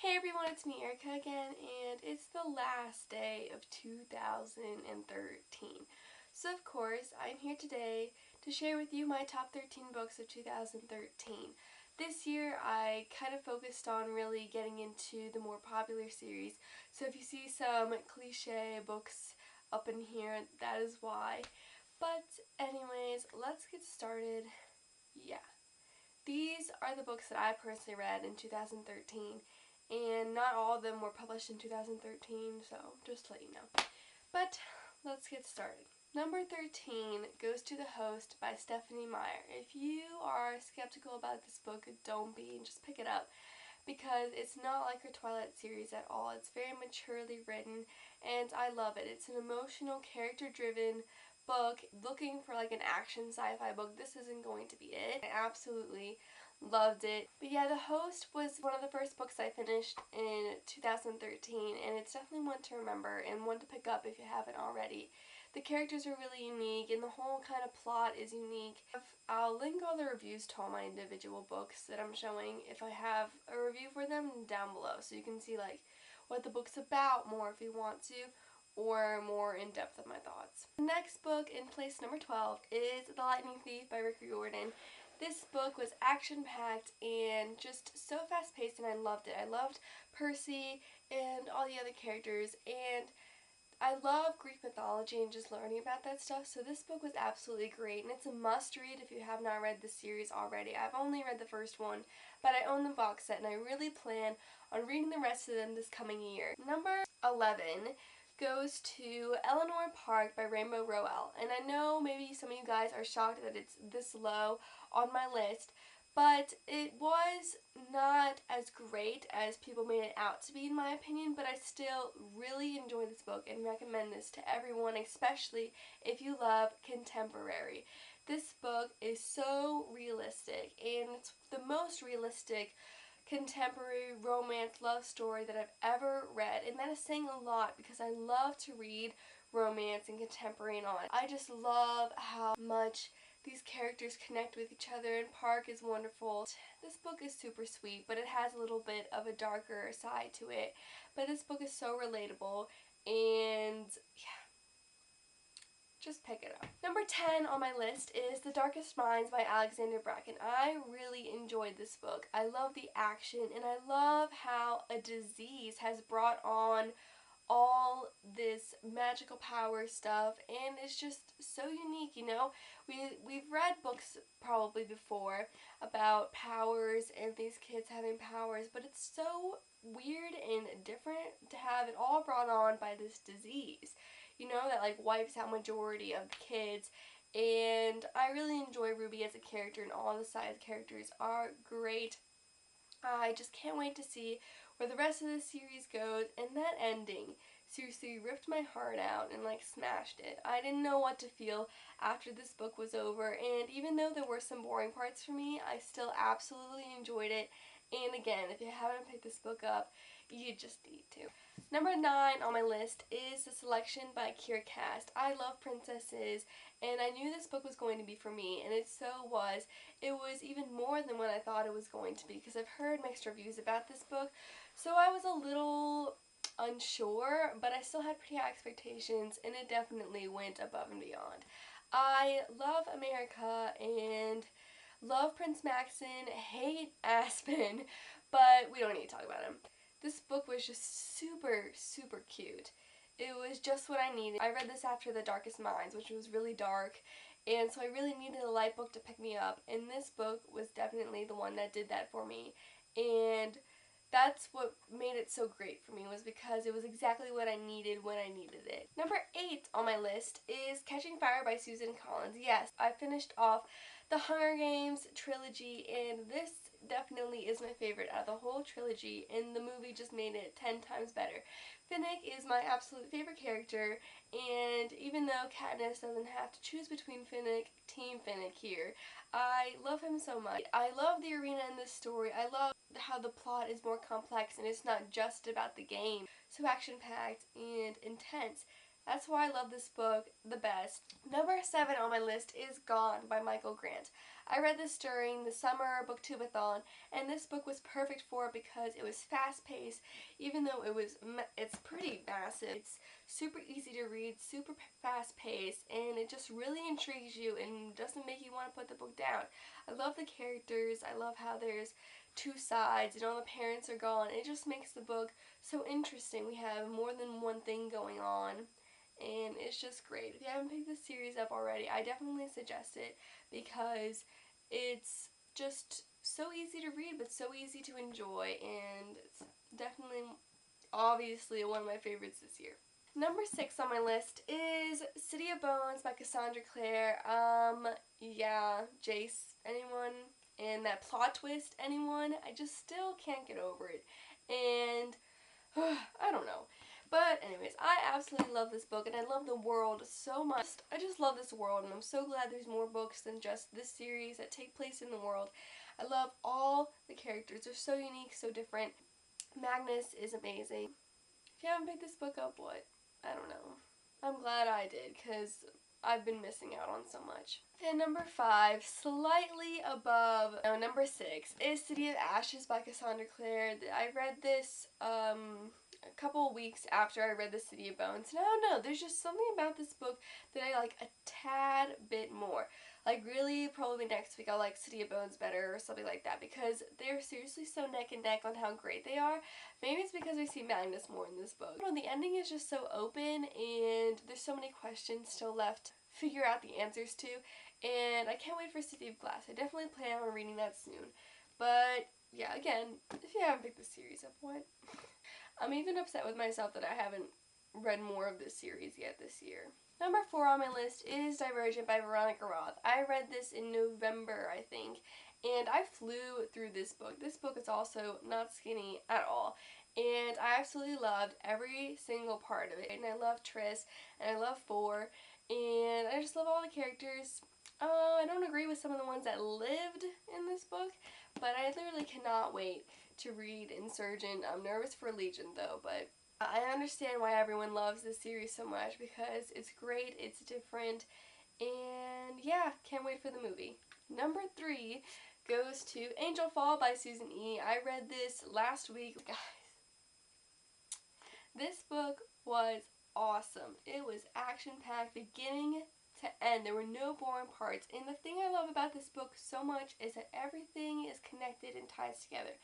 Hey everyone, it's me Erica again, and it's the last day of 2013. So of course, I'm here today to share with you my top 13 books of 2013. This year I kind of focused on really getting into the more popular series, so if you see some cliche books up in here, that is why. But anyways, let's get started. Yeah. These are the books that I personally read in 2013, and not all of them were published in 2013, so just to let you know. But let's get started. Number 13 goes to The Host by Stephanie Meyer. If you are skeptical about this book, don't be, and just pick it up, because it's not like her Twilight series at all. It's very maturely written, and I love it. It's an emotional, character-driven book. Looking for like an action sci-fi book, this isn't going to be it. I absolutely loved it. But yeah, The Host was one of the first books I finished in 2013, and it's definitely one to remember and one to pick up if you haven't already. The characters are really unique, and the whole kind of plot is unique. I'll link all the reviews to all my individual books that I'm showing if I have a review for them down below, so you can see like what the book's about more if you want to, or more in depth of my thoughts. The next book in place number 12 is The Lightning Thief by Rick Riordan. This book was action-packed and just so fast-paced, and I loved it. I loved Percy and all the other characters, and I love Greek mythology and just learning about that stuff, so this book was absolutely great, and it's a must-read if you have not read the series already. I've only read the first one, but I own the box set, and I really plan on reading the rest of them this coming year. Number 11 goes to Eleanor Park by Rainbow Rowell, and I know maybe some of you guys are shocked that it's this low on my list, but it was not as great as people made it out to be, in my opinion, but I still really enjoy this book and recommend this to everyone, especially if you love contemporary. This book is so realistic, and it's the most realistic contemporary romance love story that I've ever read, and that is saying a lot because I love to read romance and contemporary and all. I just love how much these characters connect with each other, and Park is wonderful. This book is super sweet, but it has a little bit of a darker side to it. But this book is so relatable, and yeah, just pick it up. Number 10 on my list is The Darkest Minds by Alexander Bracken. I really enjoyed this book. I love the action, and I love how a disease has brought on all this magical power stuff, and it's just so unique, you know. We've read books probably before about powers and these kids having powers, but it's so weird and different to have it all brought on by this disease, you know, that like wipes out majority of the kids. And I really enjoy Ruby as a character, and all the side characters are great. I just can't wait to see where the rest of the series goes, and that ending seriously ripped my heart out and like smashed it. I didn't know what to feel after this book was over, and even though there were some boring parts for me, I still absolutely enjoyed it. And again, if you haven't picked this book up, you just need to. Number 9 on my list is The Selection by Kira Cast. I love princesses, and I knew this book was going to be for me, and it so was. It was even more than what I thought it was going to be, because I've heard mixed reviews about this book, so I was a little unsure, but I still had pretty high expectations, and it definitely went above and beyond. I love America and love Prince Maxon, hate Aspen, but we don't need to talk about him. This book was just super, super cute. It was just what I needed. I read this after The Darkest Minds, which was really dark, and so I really needed a light book to pick me up, and this book was definitely the one that did that for me. And that's what made it so great for me, was because it was exactly what I needed when I needed it. Number 8 on my list is Catching Fire by Susan Collins. Yes, I finished off the Hunger Games trilogy, and this definitely is my favorite out of the whole trilogy, and the movie just made it 10 times better. Finnick is my absolute favorite character, and even though Katniss doesn't have to choose between Finnick, Team Finnick here. I love him so much. I love the arena in this story. I love how the plot is more complex and it's not just about the game. So action-packed and intense. That's why I love this book the best. Number 7 on my list is Gone by Michael Grant. I read this during the summer booktubeathon, and this book was perfect for it because it was fast-paced, even though it's pretty massive. It's super easy to read, super fast-paced, and it just really intrigues you and doesn't make you want to put the book down. I love the characters. I love how there's two sides and all the parents are gone. It just makes the book so interesting. We have more than one thing going on, and it's just great. If you haven't picked this series up already, I definitely suggest it because it's just so easy to read but so easy to enjoy, and it's definitely obviously one of my favorites this year. Number 6 on my list is City of Bones by Cassandra Clare. Yeah, Jace, anyone? And that plot twist, anyone? I just still can't get over it. And I don't know. But anyways, I absolutely love this book, and I love the world so much. I just love this world, and I'm so glad there's more books than just this series that take place in the world. I love all the characters. They're so unique, so different. Magnus is amazing. If you haven't picked this book up, what? I don't know. I'm glad I did, because I've been missing out on so much. And number 5, slightly above, no, number 6, is City of Ashes by Cassandra Clare. I read this a couple weeks after I read The City of Bones, and I don't know, there's just something about this book that I like a tad bit more. Like, really, probably next week I'll like City of Bones better or something like that, because they're seriously so neck and neck on how great they are. Maybe it's because we see Magnus more in this book. The ending is just so open, and there's so many questions still left to figure out the answers to, and I can't wait for City of Glass. I definitely plan on reading that soon. But, yeah, again, if you haven't picked the series up, what? I'm even upset with myself that I haven't read more of this series yet this year. Number 4 on my list is Divergent by Veronica Roth. I read this in November, I think, and I flew through this book. This book is also not skinny at all, and I absolutely loved every single part of it. And I love Triss, and I love Four, and I just love all the characters. I don't agree with some of the ones that lived in this book, but I literally cannot wait to read Insurgent. I'm nervous for Legion though, but I understand why everyone loves this series so much because it's great, it's different, and yeah, can't wait for the movie. Number 3 goes to Angel Fall by Susan E. I read this last week. Guys, this book was awesome. It was action-packed beginning to end. There were no boring parts, and the thing I love about this book so much is that everything is connected and ties together.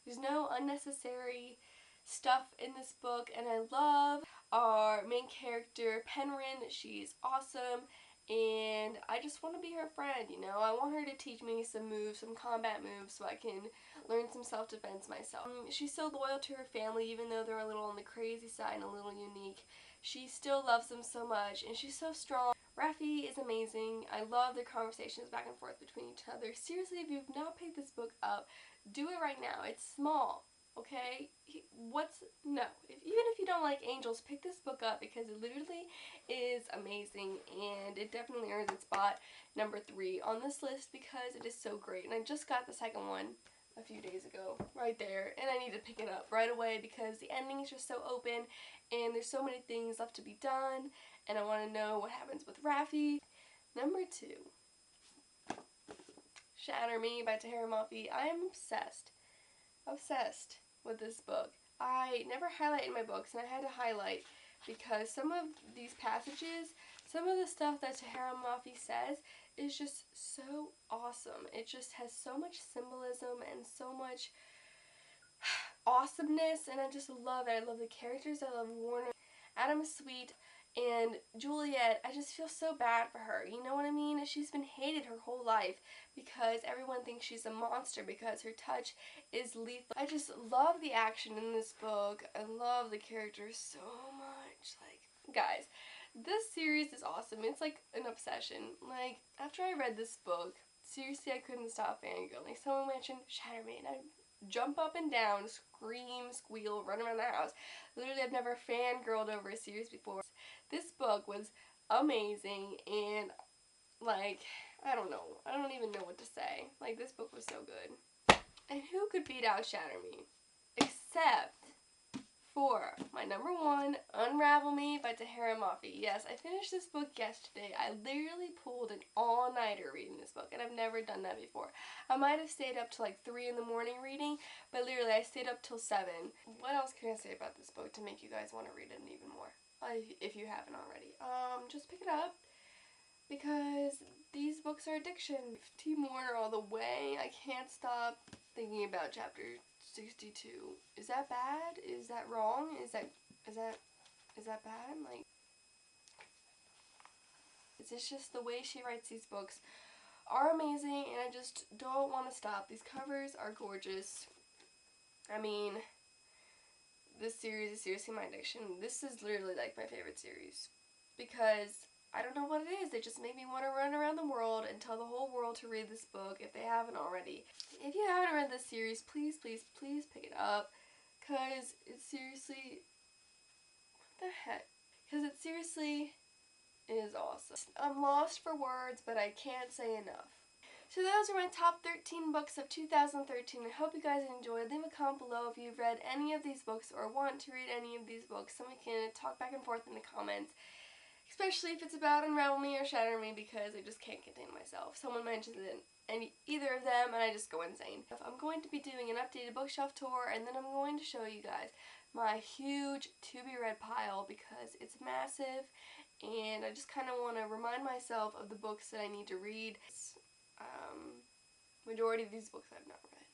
There's no unnecessary stuff in this book, and I love our main character, Penryn. She's awesome, and I just want to be her friend, you know. I want her to teach me some moves, some combat moves, so I can learn some self-defense myself. She's so loyal to her family, even though they're a little on the crazy side and a little unique. She still loves them so much, and she's so strong. Raffi is amazing. I love their conversations back and forth between each other. Seriously, if you've not picked this book up, do it right now. It's small, okay? Even if you don't like angels, pick this book up because it literally is amazing, and it definitely earns its spot number 3 on this list because it is so great. And I just got the second one a few days ago, right there, and I need to pick it up right away because the ending is just so open, and there's so many things left to be done, and I want to know what happens with Raffi. Number 2, Shatter Me by Tahira Mafi. I am obsessed with this book. I never highlight in my books, and I had to highlight because some of these passages, some of the stuff that Tahira Mafi says is just so awesome. It just has so much symbolism and so much awesomeness, and I just love it. I love the characters. I love Warner. Adam is sweet, and Juliet, I just feel so bad for her. You know what I mean? She's been hated her whole life because everyone thinks she's a monster because her touch is lethal. I just love the action in this book. I love the characters so much. Like, guys, this series is awesome. It's like an obsession. Like, after I read this book, seriously, I couldn't stop fangirling. Someone mentioned Shatter Me, and I jump up and down, scream, squeal, run around the house. Literally, I've never fangirled over a series before. This book was amazing, and, like, I don't know. I don't even know what to say. Like, this book was so good. And who could beat out Shatter Me? Except for my number one, Unravel Me by Tahara Mafi. Yes, I finished this book yesterday. I literally pulled an all-nighter reading this book, and I've never done that before. I might have stayed up till like 3 in the morning reading, but literally I stayed up till 7. What else can I say about this book to make you guys want to read it even more? If you haven't already. Just pick it up, because these books are addiction. Team Warner all the way. I can't stop thinking about chapter 62. Is that bad? Is that wrong? Is that bad? Like, it's just the way she writes these books are amazing, and I just don't want to stop. These covers are gorgeous. I mean, this series is seriously my addiction. This is literally like my favorite series, because I don't know what it is. They just make me want to run around the world and tell the whole world to read this book if they haven't already. If you haven't read this series, please, please, please pick it up, because it's seriously, what the heck? Because it seriously is awesome. I'm lost for words, but I can't say enough. So those are my top 13 books of 2013. I hope you guys enjoyed. Leave a comment below if you've read any of these books or want to read any of these books, so we can talk back and forth in the comments. Especially if it's about Unravel Me or Shatter Me, because I just can't contain myself. Someone mentions it in either of them and I just go insane. I'm going to be doing an updated bookshelf tour, and then I'm going to show you guys my huge to-be-read pile, because it's massive, and I just kind of want to remind myself of the books that I need to read. Majority of these books I've not read.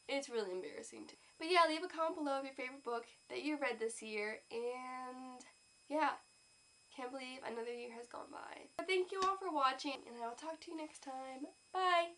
It's really embarrassing too. But yeah, leave a comment below of your favorite book that you read this year, and yeah. Can't believe another year has gone by. But thank you all for watching, and I will talk to you next time. Bye!